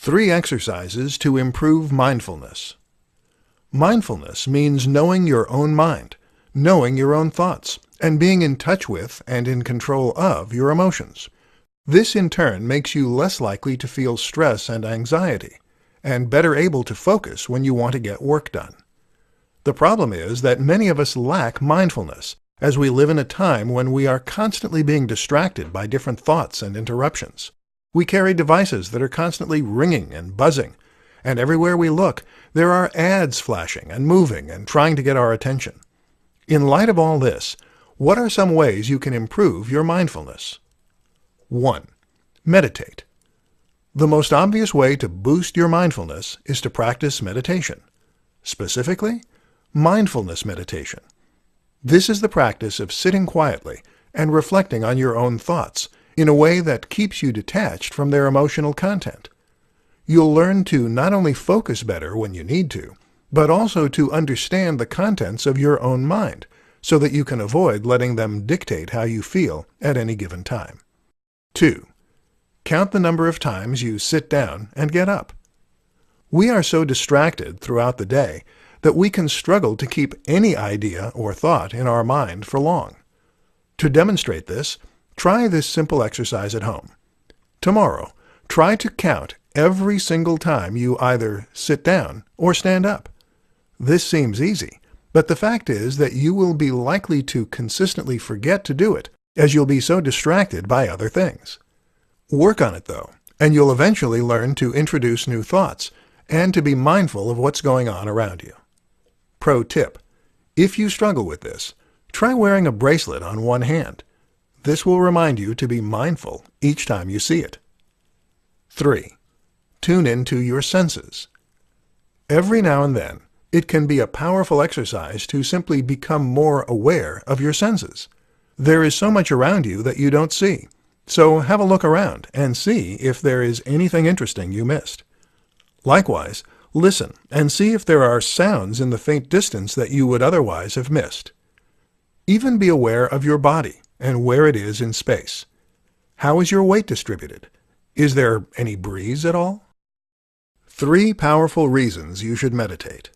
3 exercises to improve mindfulness. Mindfulness means knowing your own mind, knowing your own thoughts, and being in touch with and in control of your emotions. This in turn makes you less likely to feel stress and anxiety, and better able to focus when you want to get work done. The problem is that many of us lack mindfulness, as we live in a time when we are constantly being distracted by different thoughts and interruptions. We carry devices that are constantly ringing and buzzing, and everywhere we look, there are ads flashing and moving and trying to get our attention. In light of all this, what are some ways you can improve your mindfulness? 1. Meditate. The most obvious way to boost your mindfulness is to practice meditation. Specifically, mindfulness meditation. This is the practice of sitting quietly and reflecting on your own thoughts in a way that keeps you detached from their emotional content. You'll learn to not only focus better when you need to, but also to understand the contents of your own mind, so that you can avoid letting them dictate how you feel at any given time. 2. Count the number of times you sit down and get up. We are so distracted throughout the day that we can struggle to keep any idea or thought in our mind for long. To demonstrate this, try this simple exercise at home. Tomorrow, try to count every single time you either sit down or stand up. This seems easy, but the fact is that you will be likely to consistently forget to do it, as you'll be so distracted by other things. Work on it, though, and you'll eventually learn to introduce new thoughts and to be mindful of what's going on around you. Pro tip: if you struggle with this, try wearing a bracelet on one hand. This will remind you to be mindful each time you see it. 3. Tune into your senses. Every now and then, it can be a powerful exercise to simply become more aware of your senses. There is so much around you that you don't see, so have a look around and see if there is anything interesting you missed. Likewise, listen and see if there are sounds in the faint distance that you would otherwise have missed. Even be aware of your body and where it is in space. How is your weight distributed? Is there any breeze at all? 3 powerful reasons you should meditate.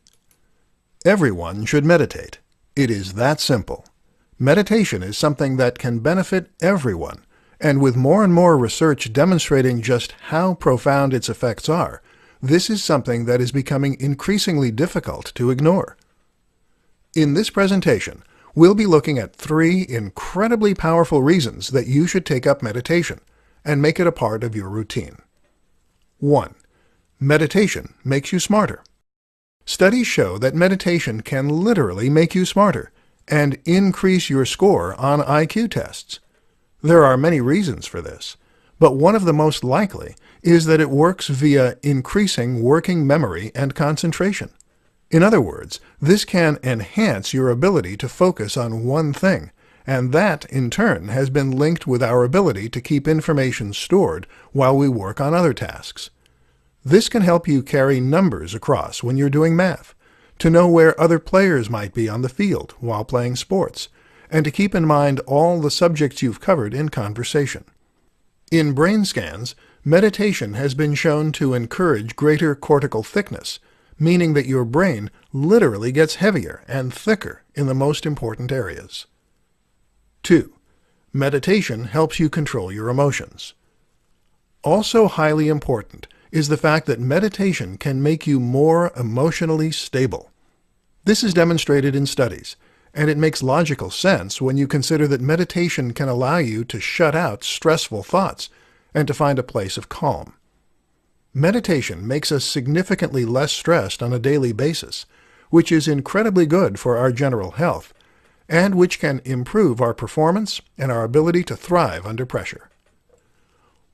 Everyone should meditate. It is that simple. Meditation is something that can benefit everyone, and with more and more research demonstrating just how profound its effects are, this is something that is becoming increasingly difficult to ignore. In this presentation, we'll be looking at 3 incredibly powerful reasons that you should take up meditation and make it a part of your routine. 1. Meditation makes you smarter. Studies show that meditation can literally make you smarter and increase your score on IQ tests. There are many reasons for this, but one of the most likely is that it works via increasing working memory and concentration. In other words, this can enhance your ability to focus on one thing, and that, in turn, has been linked with our ability to keep information stored while we work on other tasks. This can help you carry numbers across when you're doing math, to know where other players might be on the field while playing sports, and to keep in mind all the subjects you've covered in conversation. In brain scans, meditation has been shown to encourage greater cortical thickness, meaning that your brain literally gets heavier and thicker in the most important areas. 2. Meditation helps you control your emotions. Also highly important is the fact that meditation can make you more emotionally stable. This is demonstrated in studies, and it makes logical sense when you consider that meditation can allow you to shut out stressful thoughts and to find a place of calm. Meditation makes us significantly less stressed on a daily basis, which is incredibly good for our general health, and which can improve our performance and our ability to thrive under pressure.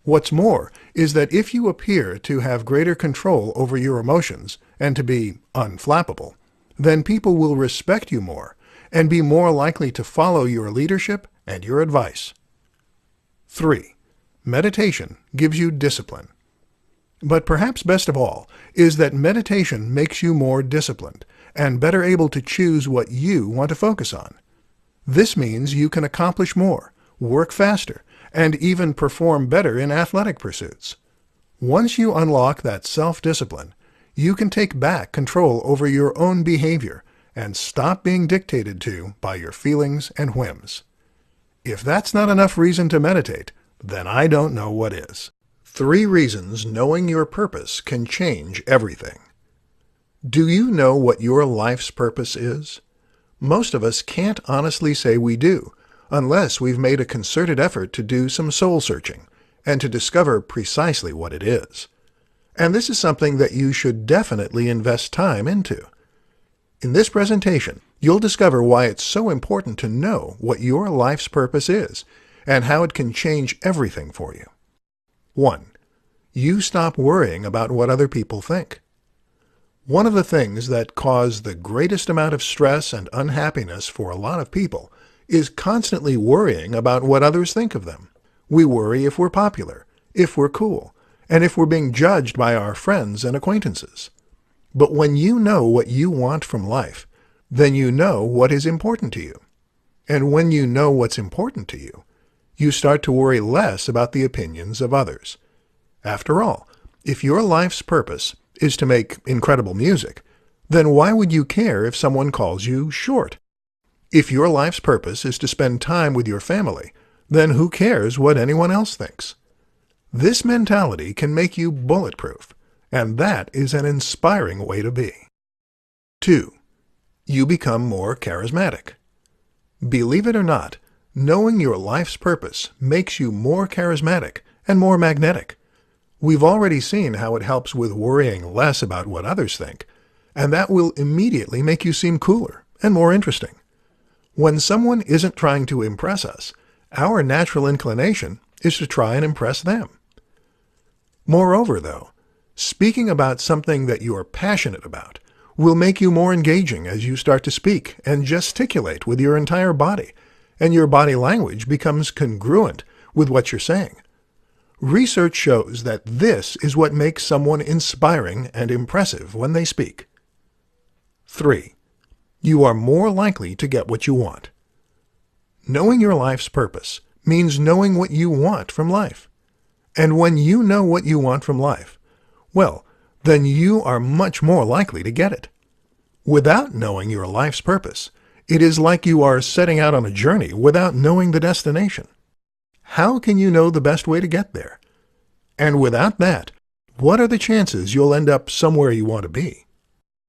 What's more is that if you appear to have greater control over your emotions and to be unflappable, then people will respect you more and be more likely to follow your leadership and your advice. 3. Meditation gives you discipline. But perhaps best of all is that meditation makes you more disciplined and better able to choose what you want to focus on. This means you can accomplish more, work faster, and even perform better in athletic pursuits. Once you unlock that self-discipline, you can take back control over your own behavior and stop being dictated to by your feelings and whims. If that's not enough reason to meditate, then I don't know what is. 3 reasons knowing your purpose can change everything. Do you know what your life's purpose is? Most of us can't honestly say we do, unless we've made a concerted effort to do some soul-searching and to discover precisely what it is. And this is something that you should definitely invest time into. In this presentation, you'll discover why it's so important to know what your life's purpose is and how it can change everything for you. 1. You stop worrying about what other people think. One of the things that cause the greatest amount of stress and unhappiness for a lot of people is constantly worrying about what others think of them. We worry if we're popular, if we're cool, and if we're being judged by our friends and acquaintances. But when you know what you want from life, then you know what is important to you. And when you know what's important to you, you start to worry less about the opinions of others. After all, if your life's purpose is to make incredible music, then why would you care if someone calls you short? If your life's purpose is to spend time with your family, then who cares what anyone else thinks? This mentality can make you bulletproof, and that is an inspiring way to be. 2. You become more charismatic. Believe it or not, knowing your life's purpose makes you more charismatic and more magnetic. We've already seen how it helps with worrying less about what others think, and that will immediately make you seem cooler and more interesting. When someone isn't trying to impress us, our natural inclination is to try and impress them. Moreover, though, speaking about something that you're passionate about will make you more engaging as you start to speak and gesticulate with your entire body, and your body language becomes congruent with what you're saying. Research shows that this is what makes someone inspiring and impressive when they speak. 3. You are more likely to get what you want. Knowing your life's purpose means knowing what you want from life. And when you know what you want from life, well, then you are much more likely to get it. Without knowing your life's purpose, it is like you are setting out on a journey without knowing the destination. How can you know the best way to get there? And without that, what are the chances you'll end up somewhere you want to be?